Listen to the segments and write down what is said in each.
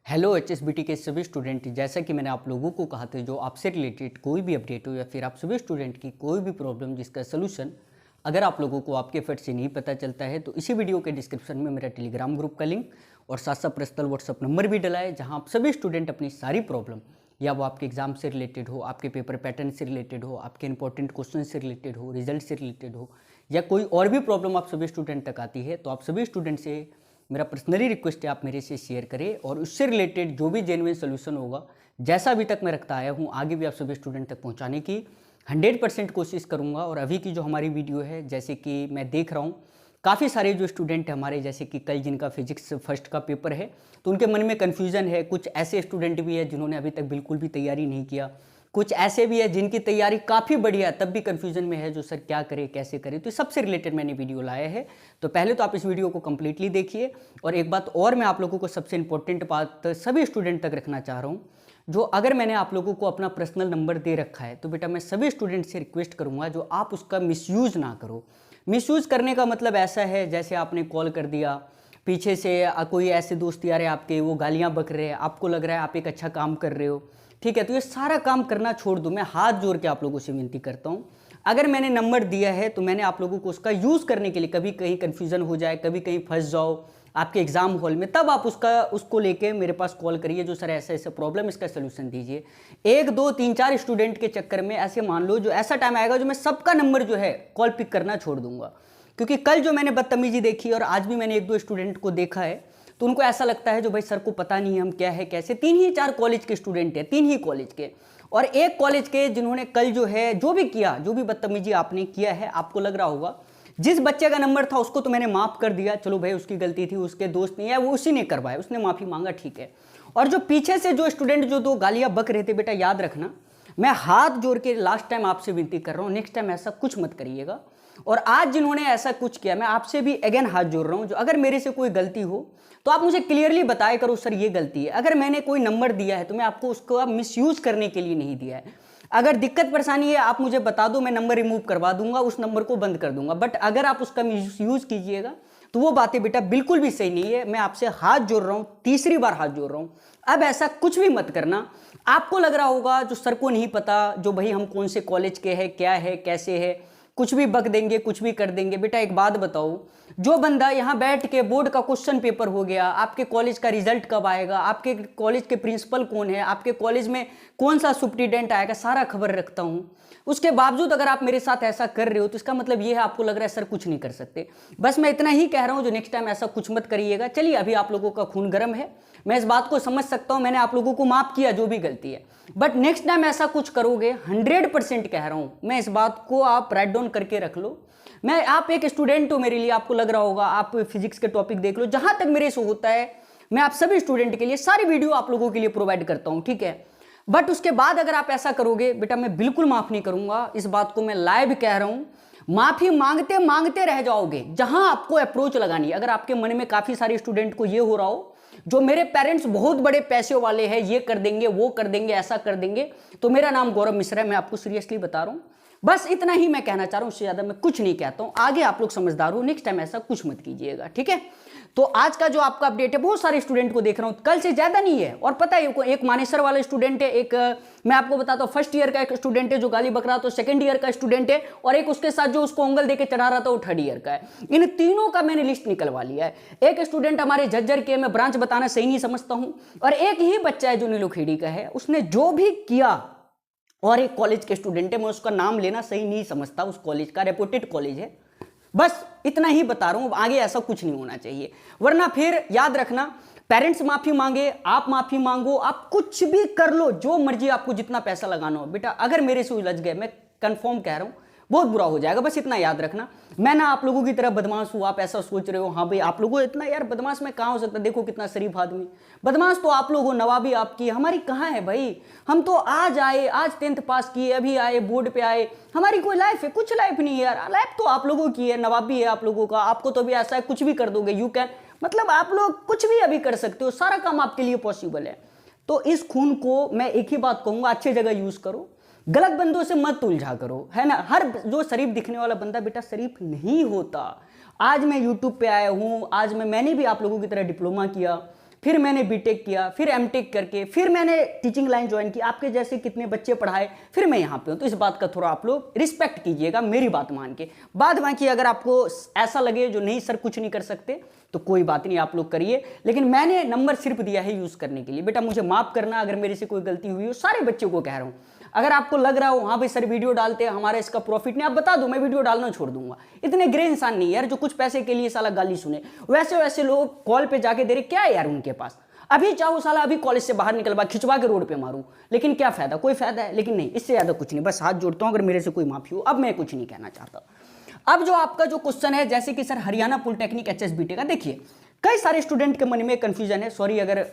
Hello HSBT के सभी student, जैसा कि मैंने आप लोगों को कहा था, जो आपसे रिलेटेड कोई भी अपडेट हो या फिर आप सभी स्टूडेंट की कोई भी प्रॉब्लम जिसका सलूशन अगर आप लोगों को आपके एफर्ट से नहीं पता चलता है तो इसी वीडियो के डिस्क्रिप्शन में मेरा टेलीग्राम ग्रुप का लिंक और साथ साथ पर्सनल व्हाट्सअप नंबर भी डला है, जहां आप सभी स्टूडेंट अपनी सारी प्रॉब्लम या वो आपके एग्जाम से रिलेटेड हो, आपके पेपर पैटर्न से रिलेटेड हो, आपके इंपॉर्टेंट क्वेश्चन से रिलेटेड हो, रिजल्ट से रिलेटेड हो या कोई और भी प्रॉब्लम आप सभी स्टूडेंट तक आती है, तो आप सभी स्टूडेंट से मेरा पर्सनली रिक्वेस्ट है आप मेरे से शेयर करें और उससे रिलेटेड जो भी जेन्युइन सोल्यूशन होगा, जैसा अभी तक मैं रखता आया हूँ, आगे भी आप सभी स्टूडेंट तक पहुँचाने की 100% कोशिश करूँगा। और अभी की जो हमारी वीडियो है, जैसे कि मैं देख रहा हूँ काफ़ी सारे जो स्टूडेंट हैं हमारे, जैसे कि कल जिनका फिजिक्स फर्स्ट का पेपर है तो उनके मन में कन्फ्यूज़न है। कुछ ऐसे स्टूडेंट भी है जिन्होंने अभी तक बिल्कुल भी तैयारी नहीं किया, कुछ ऐसे भी है जिनकी तैयारी काफ़ी बढ़िया तब भी कन्फ्यूजन में है, जो सर क्या करे कैसे करे। तो सबसे रिलेटेड मैंने वीडियो लाया है, तो पहले तो आप इस वीडियो को कंप्लीटली देखिए। और एक बात और मैं आप लोगों को सबसे इंपॉर्टेंट बात सभी स्टूडेंट तक रखना चाह रहा हूँ, जो अगर मैंने आप लोगों को अपना पर्सनल नंबर दे रखा है तो बेटा मैं सभी स्टूडेंट से रिक्वेस्ट करूँगा जो आप उसका मिसयूज़ ना करो। मिसयूज़ करने का मतलब ऐसा है, जैसे आपने कॉल कर दिया, पीछे से कोई ऐसे दोस्त यार है आपके, वो गालियाँ बक रहे हैं, आपको लग रहा है आप एक अच्छा काम कर रहे हो, ठीक है, तो ये सारा काम करना छोड़ दो। मैं हाथ जोड़ के आप लोगों से विनती करता हूँ, अगर मैंने नंबर दिया है तो मैंने आप लोगों को उसका यूज़ करने के लिए, कभी कहीं कन्फ्यूज़न हो जाए, कभी कहीं फंस जाओ आपके एग्जाम हॉल में, तब आप उसको लेके मेरे पास कॉल करिए, जो सर ऐसा ऐसा प्रॉब्लम, इसका सोल्यूशन दीजिए। एक दो तीन चार स्टूडेंट के चक्कर में ऐसे मान लो जो ऐसा टाइम आएगा जो मैं सबका नंबर जो है कॉल पिक करना छोड़ दूंगा। क्योंकि कल जो मैंने बदतमीजी देखी और आज भी मैंने एक दो स्टूडेंट को देखा है, तो उनको ऐसा लगता है जो भाई सर को पता नहीं है हम क्या है कैसे। 3 ही 4 कॉलेज के स्टूडेंट हैं, 3 ही कॉलेज के, और एक कॉलेज के जिन्होंने कल जो है जो भी किया, जो भी बदतमीजी आपने किया है, आपको लग रहा होगा जिस बच्चे का नंबर था उसको तो मैंने माफ़ कर दिया, चलो भाई उसकी गलती थी, उसके दोस्त नहीं है, वो उसी ने करवाया, उसने माफ़ी मांगा, ठीक है। और जो पीछे से जो स्टूडेंट जो 2 गालियाँ बक रहे थे, बेटा याद रखना, मैं हाथ जोड़ के लास्ट टाइम आपसे विनती कर रहा हूँ, नेक्स्ट टाइम ऐसा कुछ मत करिएगा। और आज जिन्होंने ऐसा कुछ किया, मैं आपसे भी अगेन हाथ जोड़ रहा हूँ, जो अगर मेरे से कोई गलती हो तो आप मुझे क्लियरली बताया करो, सर ये गलती है। अगर मैंने कोई नंबर दिया है तो मैं आपको उसको मिसयूज़ करने के लिए नहीं दिया है। अगर दिक्कत परेशानी है आप मुझे बता दो, मैं नंबर रिमूव करवा दूंगा, उस नंबर को बंद कर दूंगा। बट अगर आप उसका मिसयूज़ कीजिएगा तो वो बातें बेटा बिल्कुल भी सही नहीं है। मैं आपसे हाथ जोड़ रहा हूँ, तीसरी बार हाथ जोड़ रहा हूँ, अब ऐसा कुछ भी मत करना। आपको लग रहा होगा जो सर को नहीं पता, जो भाई हम कौन से कॉलेज के हैं, क्या है कैसे है, कुछ भी बक देंगे, कुछ भी कर देंगे। बेटा एक बात बताओ, जो बंदा यहाँ बैठ के बोर्ड का क्वेश्चन पेपर हो गया, आपके कॉलेज का रिजल्ट कब आएगा, आपके कॉलेज के प्रिंसिपल कौन है, आपके कॉलेज में कौन सा सुप्रिटेंडेंट आएगा, सारा खबर रखता हूँ, उसके बावजूद अगर आप मेरे साथ ऐसा कर रहे हो तो इसका मतलब ये है आपको लग रहा है सर कुछ नहीं कर सकते। बस मैं इतना ही कह रहा हूँ, जो नेक्स्ट टाइम ऐसा कुछ मत करिएगा। चलिए अभी आप लोगों का खून गर्म है, मैं इस बात को समझ सकता हूँ, मैंने आप लोगों को माफ़ किया जो भी गलती है, बट नेक्स्ट टाइम ऐसा कुछ करोगे 100% कह रहा हूँ मैं, इस बात को आप राइट डाउन करके रख लो। मैं, आप एक स्टूडेंट हो मेरे लिए, आपको लग रहा होगा, आप फिजिक्स के टॉपिक देख लो, जहां तक मेरे से होता है मैं आप सभी स्टूडेंट के लिए सारी वीडियो आप लोगों के लिए प्रोवाइड करता हूं, ठीक है। बट उसके बाद अगर आप ऐसा करोगे बेटा, मैं बिल्कुल माफ नहीं करूंगा, इस बात को मैं लाइव कह रहा हूं। माफी मांगते मांगते रह जाओगे जहां आपको अप्रोच लगानी है। अगर आपके मन में काफी सारे स्टूडेंट को ये हो रहा हो जो मेरे पेरेंट्स बहुत बड़े पैसे वाले हैं, ये कर देंगे, वो कर देंगे, ऐसा कर देंगे, तो मेरा नाम गौरव मिश्रा है, मैं आपको सीरियसली बता रहा हूं। बस इतना ही मैं कहना चाह रहा हूं, उससे ज्यादा मैं कुछ नहीं कहता हूं। आगे आप लोग समझदार हो, नेक्स्ट टाइम ऐसा कुछ मत कीजिएगा, ठीक है। तो आज का जो आपका अपडेट है, बहुत सारे स्टूडेंट को देख रहा हूं, कल से ज्यादा नहीं है। और पता है एक मानेसर वाला स्टूडेंट है, एक मैं आपको बताता हूं फर्स्ट ईयर का एक स्टूडेंट है जो गाली बक रहा था, सेकंड ईयर का स्टूडेंट है, और एक उसके साथ जो उसको उंगल देके चढ़ा रहा था वो थर्ड ईयर का है। इन तीनों का मैंने लिस्ट निकलवा लिया है। एक स्टूडेंट हमारे झज्जर के, मैं ब्रांच बताना सही नहीं समझता हूं, और एक ही बच्चा है जो नीलोखेड़ी का है, उसने जो भी किया, और एक कॉलेज के स्टूडेंट है, मैं उसका नाम लेना सही नहीं समझता, उस कॉलेज का रेपुटेड कॉलेज है। बस इतना ही बता रहा हूं, आगे ऐसा कुछ नहीं होना चाहिए, वरना फिर याद रखना, पेरेंट्स माफी मांगे, आप माफी मांगो, आप कुछ भी कर लो, जो मर्जी आपको जितना पैसा लगाना हो, बेटा अगर मेरे से उलझ गए, मैं कंफर्म कह रहा हूं बहुत बुरा हो जाएगा। बस इतना याद रखना, मैं ना आप लोगों की तरह बदमाश हूँ, आप ऐसा सोच रहे हो, हाँ भाई आप लोगों इतना, यार बदमाश में कहाँ हो सकता, देखो कितना शरीफ आदमी, बदमाश तो आप लोग हो, नवाबी आपकी, हमारी कहाँ है भाई। हम तो आज आए, आज 10th पास किए, अभी आए, बोर्ड पे आए, हमारी कोई लाइफ है, कुछ लाइफ नहीं है यार, लाइफ तो आप लोगों की है, नवाबी है आप लोगों का। आपको तो अभी ऐसा है कुछ भी कर दोगे, यू कैन, मतलब आप लोग कुछ भी अभी कर सकते हो, सारा काम आपके लिए पॉसिबल है। तो इस खून को मैं एक ही बात कहूंगा, अच्छी जगह यूज करो, गलत बंदों से मत उलझा करो, है ना। हर जो शरीफ दिखने वाला बंदा बेटा शरीफ नहीं होता। आज मैं यूट्यूब पे आया हूँ, आज मैंने भी आप लोगों की तरह डिप्लोमा किया, फिर मैंने बीटेक किया, फिर एमटेक करके फिर मैंने टीचिंग लाइन ज्वाइन की, आपके जैसे कितने बच्चे पढ़ाए, फिर मैं यहाँ पे हूँ। तो इस बात का थोड़ा आप लोग रिस्पेक्ट कीजिएगा, मेरी बात मान के। बाद बाकी अगर आपको ऐसा लगे जो नहीं सर कुछ नहीं कर सकते तो कोई बात नहीं, आप लोग करिए, लेकिन मैंने नंबर सिर्फ दिया है यूज करने के लिए। बेटा मुझे माफ करना अगर मेरे से कोई गलती हुई हो, सारे बच्चों को कह रहा हूँ। अगर आपको लग रहा हो हाँ भाई सर वीडियो डालते हैं हमारा इसका प्रॉफिट नहीं, आप बता दो, मैं वीडियो डालना छोड़ दूंगा। इतने ग्रे इंसान नहीं यार जो कुछ पैसे के लिए साला गाली सुने। वैसे वैसे लोग कॉल पे जाके दे रहे, क्या है यार उनके पास, अभी चाहो साला अभी कॉलेज से बाहर निकलवा खिंचवा के रोड पे मारूं, लेकिन क्या फायदा, कोई फायदा है? लेकिन नहीं, इससे ज्यादा कुछ नहीं। बस हाथ जोड़ता हूं अगर मेरे से कोई माफी हो, अब मैं कुछ नहीं कहना चाहता। अब जो आपका जो क्वेश्चन है, जैसे कि सर हरियाणा पॉलिटेक्निक HSBT का, देखिए कई सारे स्टूडेंट के मन में कंफ्यूजन है, सॉरी अगर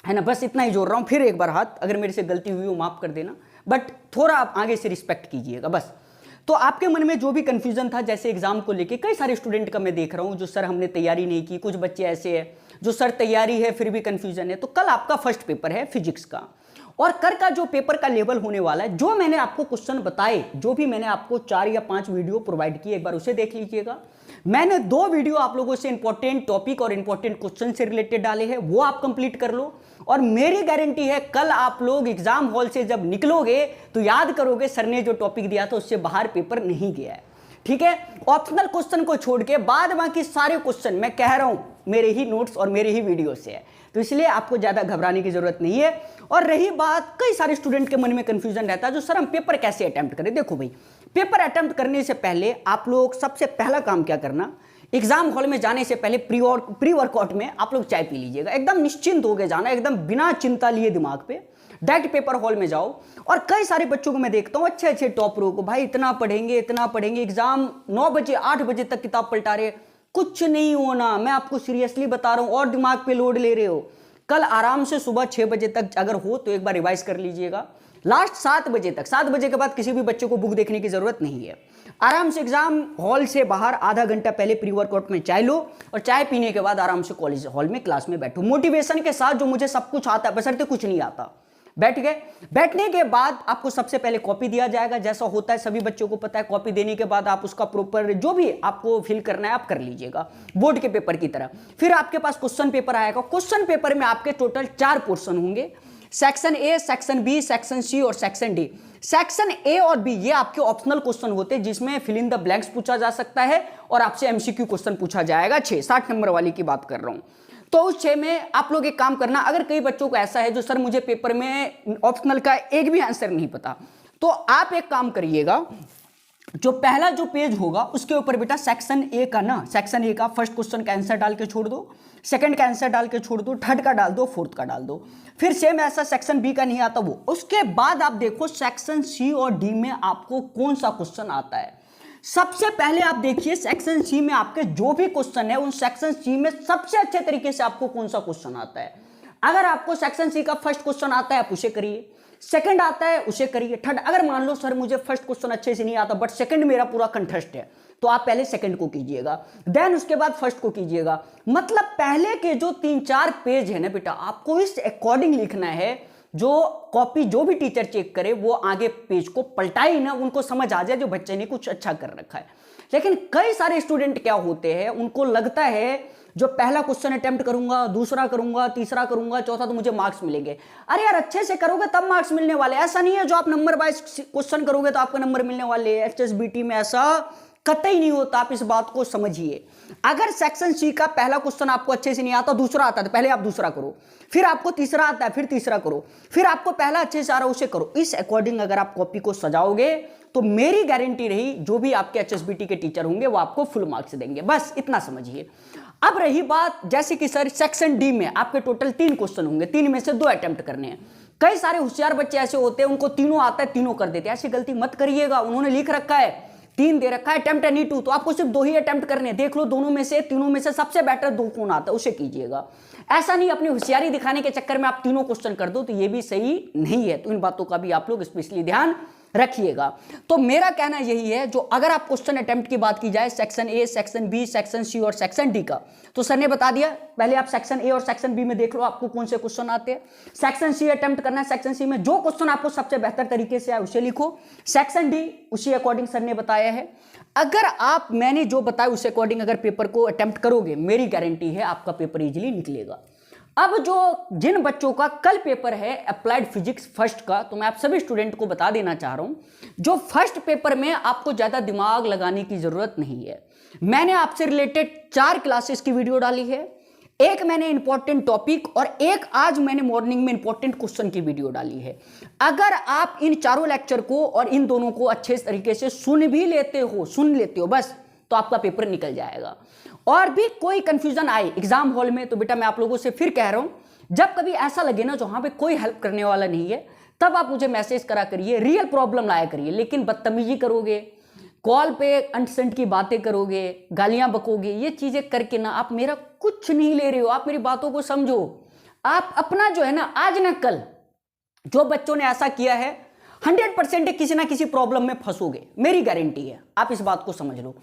है ना, बस इतना ही जोड़ रहा हूं। फिर एक बार हाथ, अगर मेरे से गलती हुई हो माफ कर देना, बट थोड़ा आप आगे से रिस्पेक्ट कीजिएगा बस। तो आपके मन में जो भी कंफ्यूजन था, जैसे एग्जाम को लेके कई सारे स्टूडेंट का मैं देख रहा हूं जो सर हमने तैयारी नहीं की, कुछ बच्चे ऐसे हैं जो सर तैयारी है फिर भी कंफ्यूजन है। तो कल आपका फर्स्ट पेपर है फिजिक्स का, और कर का जो पेपर का लेवल होने वाला है, जो मैंने आपको क्वेश्चन बताए, जो भी मैंने आपको 4 या 5 वीडियो प्रोवाइड किए, एक बार उसे देख लीजिएगा। मैंने 2 वीडियो आप लोगों से इंपॉर्टेंट टॉपिक और इंपॉर्टेंट क्वेश्चन से रिलेटेड डाले हैं, वो आप कंप्लीट कर लो। और मेरी गारंटी है कल आप लोग एग्जाम हॉल से जब निकलोगे तो याद करोगे सर ने जो टॉपिक दिया था उससे बाहर पेपर नहीं गया है, ठीक है। ऑप्शनल क्वेश्चन को छोड़ के बाद बाकी सारे क्वेश्चन मैं कह रहा हूं मेरे ही नोट्स और मेरे ही वीडियो से है, तो इसलिए आपको ज्यादा घबराने की जरूरत नहीं है। और रही बात, कई सारे स्टूडेंट के मन में कंफ्यूजन रहता है जो सर हम पेपर कैसे अटेम्प्ट करें। देखो भाई, पेपर अटेम्प्ट करने से पहले आप लोग सबसे पहला काम क्या करना, एग्जाम हॉल में जाने से पहले प्री वर्कआउट में आप लोग चाय पी लीजिएगा, एकदम निश्चिंत होकर जाना, एकदम बिना चिंता लिए दिमाग पे डायरेक्ट पेपर हॉल में जाओ। और कई सारे बच्चों को मैं देखता हूं, अच्छे अच्छे टॉपरों को, भाई इतना पढ़ेंगे, एग्जाम 9 बजे 8 बजे तक किताब पलटा रहे, कुछ नहीं होना, मैं आपको सीरियसली बता रहा हूं, और दिमाग पे लोड ले रहे हो। कल आराम से सुबह 6 बजे तक अगर हो तो एक बार रिवाइज कर लीजिएगा, लास्ट 7 बजे तक। 7 बजे के बाद किसी भी बच्चे को बुक देखने की जरूरत नहीं है। आराम से एग्जाम हॉल से बाहर आधा घंटा पहले प्री वर्कआउट में चाय लो, और चाय पीने के बाद आराम से कॉलेज हॉल में क्लास में बैठो, मोटिवेशन के साथ, जो मुझे सब कुछ आता है बशर्ते कुछ नहीं आता। बैठ गए, बैठने के बाद आपको सबसे पहले कॉपी दिया जाएगा, जैसा होता है सभी बच्चों को पता है। कॉपी देने के बाद आप उसका प्रॉपर जो भी आपको फिल करना है आप कर लीजिएगा, बोर्ड के पेपर की तरह। फिर आपके पास क्वेश्चन पेपर आएगा, क्वेश्चन पेपर में आपके टोटल 4 पोर्शन होंगे, section A, section B, section C और सेक्शन डी। सेक्शन ए और बी ये आपके ऑप्शनल क्वेश्चन होते हैं, जिसमें फिल इन द ब्लैंक्स पूछा जा सकता है और आपसे एमसीक्यू क्वेश्चन पूछा जाएगा। 60 नंबर वाली की बात कर रहा हूं। तो उस 6 में आप लोग एक काम करना, अगर कई बच्चों को ऐसा है जो सर मुझे पेपर में ऑप्शनल का एक भी आंसर नहीं पता, तो आप एक काम करिएगा, जो पहला जो पेज होगा उसके ऊपर बेटा सेक्शन ए का ना, सेक्शन ए का फर्स्ट क्वेश्चन का आंसर डाल के छोड़ दो, सेकंड का आंसर डाल के छोड़ दो, थर्ड का डाल दो, फोर्थ का डाल दो। फिर सेम ऐसा सेक्शन बी का नहीं आता वो। उसके बाद आप देखो सेक्शन सी और डी में आपको कौन सा क्वेश्चन आता है। सबसे पहले आप देखिए सेक्शन सी में आपके जो भी क्वेश्चन है, उन सेक्शन सी में सबसे अच्छे तरीके से आपको कौन सा क्वेश्चन आता है। अगर आपको सेक्शन सी का फर्स्ट क्वेश्चन आता है आप उसे करिए, सेकंड आता है उसे करिए, थर्ड, अगर मान लो सर मुझे फर्स्ट क्वेश्चन अच्छे से नहीं आता बट सेकंड मेरा पूरा कंठस्थ है, तो आप पहले सेकंड को कीजिएगा, देन उसके बाद फर्स्ट को कीजिएगा। मतलब पहले के जो 3-4 पेज है ना बेटा, आपको इस अकॉर्डिंग लिखना है, जो कॉपी जो भी टीचर चेक करे वो आगे पेज को पलटाई ना, उनको समझ आ जाए जो बच्चे ने कुछ अच्छा कर रखा है। लेकिन कई सारे स्टूडेंट क्या होते हैं, उनको लगता है जो पहला क्वेश्चन अटेम्प्ट करूंगा, दूसरा करूंगा, तीसरा करूंगा, चौथा तो मुझे मार्क्स मिलेंगे। अरे यार अच्छे से करोगे तब मार्क्स मिलने वाले, ऐसा नहीं है जो आप नंबर वाइज क्वेश्चन करोगे तो आपको नंबर मिलने वाले। HSBT में ऐसा कतई नहीं होता, आप इस बात को समझिए। अगर सेक्शन सी का पहला क्वेश्चन आपको अच्छे से नहीं आता, दूसरा आता है तो पहले आप दूसरा करो, फिर आपको तीसरा आता है फिर तीसरा करो, फिर आपको पहला अच्छे से आ रहा है उसे करो। इस अकॉर्डिंग अगर आप कॉपी को सजाओगे तो मेरी गारंटी रही जो भी आपके HSBT के टीचर होंगे वो आपको फुल मार्क्स देंगे, बस इतना समझिए। अब रही बात, जैसे कि सर सेक्शन डी में आपके टोटल 3 क्वेश्चन होंगे, 3 में से 2 अटेम्प्ट करने हैं। कई सारे होशियार बच्चे ऐसे होते हैं उनको तीनों आता है, तीनों कर देते हैं। ऐसी गलती मत करिएगा। उन्होंने लिख रखा है 3 दे रखा है, अटेम्प्ट एनी 2, तो आपको सिर्फ 2 ही अटेम्प्ट करने हैं। देख लो दोनों में से, तीनों में से सबसे बेटर 2 कौन आता है उसे कीजिएगा। ऐसा नहीं अपनी होशियारी दिखाने के चक्कर में आप तीनों क्वेश्चन कर दो, तो ये भी सही नहीं है। तो इन बातों का भी आप लोग स्पेशली ध्यान रखिएगा। तो मेरा कहना यही है, जो अगर आप क्वेश्चन अटेम्प्ट की बात की जाए section A, section B, section C और सेक्शन डी का, तो सर ने बता दिया। पहले आप सेक्शन ए और सेक्शन बी में देख लो आपको कौन से क्वेश्चन आते हैं। सेक्शन सी अटेम्प्ट करना है, सेक्शन सी में जो क्वेश्चन आपको सबसे बेहतर तरीके से आए उसे लिखो। सेक्शन डी उसी अकॉर्डिंग सर ने बताया है। अगर आप मैंने जो बताया उस अकॉर्डिंग अगर पेपर को अटेम्प्ट करोगे, मेरी गारंटी है आपका पेपर इजीली निकलेगा। अब जो जिन बच्चों का कल पेपर है अप्लाइड फिजिक्स फर्स्ट का, तो मैं आप सभी स्टूडेंट को बता देना चाह रहा हूं, जो फर्स्ट पेपर में आपको ज्यादा दिमाग लगाने की जरूरत नहीं है। मैंने आपसे रिलेटेड 4 क्लासेस की वीडियो डाली है, एक मैंने इंपॉर्टेंट टॉपिक और एक आज मैंने मॉर्निंग में इंपॉर्टेंट क्वेश्चन की वीडियो डाली है। अगर आप इन चारों लेक्चर को और इन दोनों को अच्छे तरीके से सुन लेते हो बस, तो आपका पेपर निकल जाएगा। और भी कोई कंफ्यूजन आए एग्जाम हॉल में तो बेटा मैं आप लोगों से फिर कह रहा हूं, जब कभी ऐसा लगे ना जहां पे कोई हेल्प करने वाला नहीं है, तब आप मुझे मैसेज करा करिए, रियल प्रॉब्लम लाया करिए। लेकिन बदतमीजी करोगे, कॉल पे अनसेंट की बातें करोगे, गालियां बकोगे, ये चीजें करके ना आप मेरा कुछ नहीं ले रहे हो। आप मेरी बातों को समझो। आप अपना जो है ना आज ना कल, जो बच्चों ने ऐसा किया है 100% किसी ना किसी प्रॉब्लम में फंसोगे, मेरी गारंटी है। आप इस बात को समझ लो,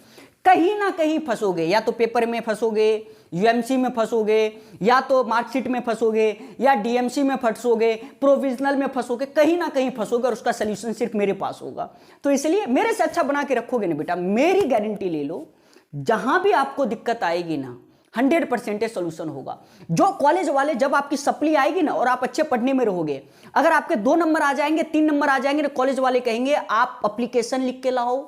कहीं ना कहीं फंसोगे, या तो पेपर में फंसोगे, यूएमसी में फंसोगे, या तो मार्कशीट में फंसोगे, या डीएमसी में फंसोगे, प्रोविजनल में फंसोगे, कहीं ना कहीं फंसोगे और उसका सलूशन सिर्फ मेरे पास होगा। तो इसलिए मेरे से अच्छा बना के रखोगे ना बेटा, मेरी गारंटी ले लो, जहां भी आपको दिक्कत आएगी ना 100% सोल्यूशन होगा। जो कॉलेज वाले जब आपकी सप्ली आएगी ना और आप अच्छे पढ़ने में रहोगे, अगर आपके 2 नंबर आ जाएंगे, 3 नंबर आ जाएंगे, तो कॉलेज वाले कहेंगे आप एप्लीकेशन लिख के लाओ,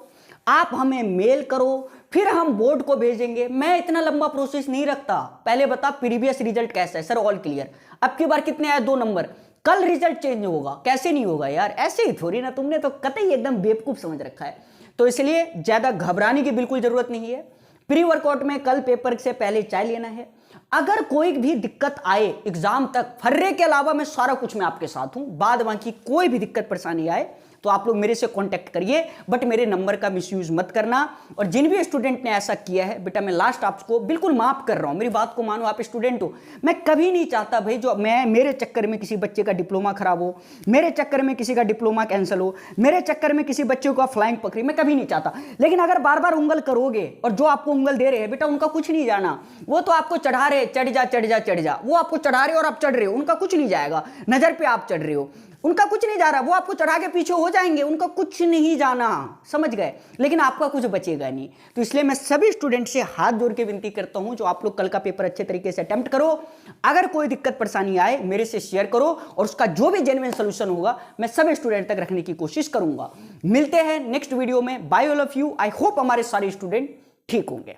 आप हमें मेल करो, फिर हम बोर्ड को भेजेंगे। मैं इतना लंबा प्रोसेस नहीं रखता। पहले बता प्रीवियस रिजल्ट कैसा है, सर ऑल क्लियर, अब की बार कितने आए 2 नंबर, कल रिजल्ट चेंज होगा, कैसे नहीं होगा यार, ऐसे ही थोड़ी ना, तुमने तो कतई एकदम बेवकूफ समझ रखा है। तो इसलिए ज्यादा घबराने की बिल्कुल जरूरत नहीं है। प्री वर्कआउट में कल पेपर से पहले चाय लेना है। अगर कोई भी दिक्कत आए एग्जाम तक, फर्रे के अलावा मैं सारा कुछ मैं आपके साथ हूं, बाद बाकी कोई भी दिक्कत परेशानी आए तो आप लोग मेरे से कांटेक्ट करिए, बट मेरे नंबर का मिसयूज मत करना। और जिन भी स्टूडेंट ने ऐसा किया है बेटा, मैं लास्ट आपको बिल्कुल माफ कर रहा हूं, मेरी बात को मानो, आप स्टूडेंट हो। मैं कभी नहीं चाहता भाई जो मेरे चक्कर में किसी बच्चे का डिप्लोमा खराब हो, मेरे चक्कर में किसी का डिप्लोमा कैंसिल हो, मेरे चक्कर में किसी बच्चे को फ्लाइंग पकड़ी, मैं कभी नहीं चाहता। लेकिन अगर बार बार उंगल करोगे, और जो आपको उंगल दे रहे हैं बेटा उनका कुछ नहीं जाना, वो तो आपको चढ़ा रहे, चढ़ जा चढ़ जा चढ़ जा, वो आपको चढ़ा रहे और आप चढ़ रहे हो, उनका कुछ नहीं जाएगा। नजर पे आप चढ़ रहे हो, उनका कुछ नहीं जा रहा, वो आपको चढ़ा के पीछे हो जाएंगे, उनका कुछ नहीं जाना, समझ गए, लेकिन आपका कुछ बचेगा नहीं। तो इसलिए मैं सभी स्टूडेंट से हाथ जोड़ के विनती करता हूं, जो आप लोग कल का पेपर अच्छे तरीके से अटेम्प्ट करो। अगर कोई दिक्कत परेशानी आए मेरे से शेयर करो, और उसका जो भी जेन्युइन सोल्यूशन होगा मैं सभी स्टूडेंट तक रखने की कोशिश करूंगा। मिलते हैं नेक्स्ट वीडियो में। Bye all of you. I hope हमारे सारे स्टूडेंट ठीक होंगे।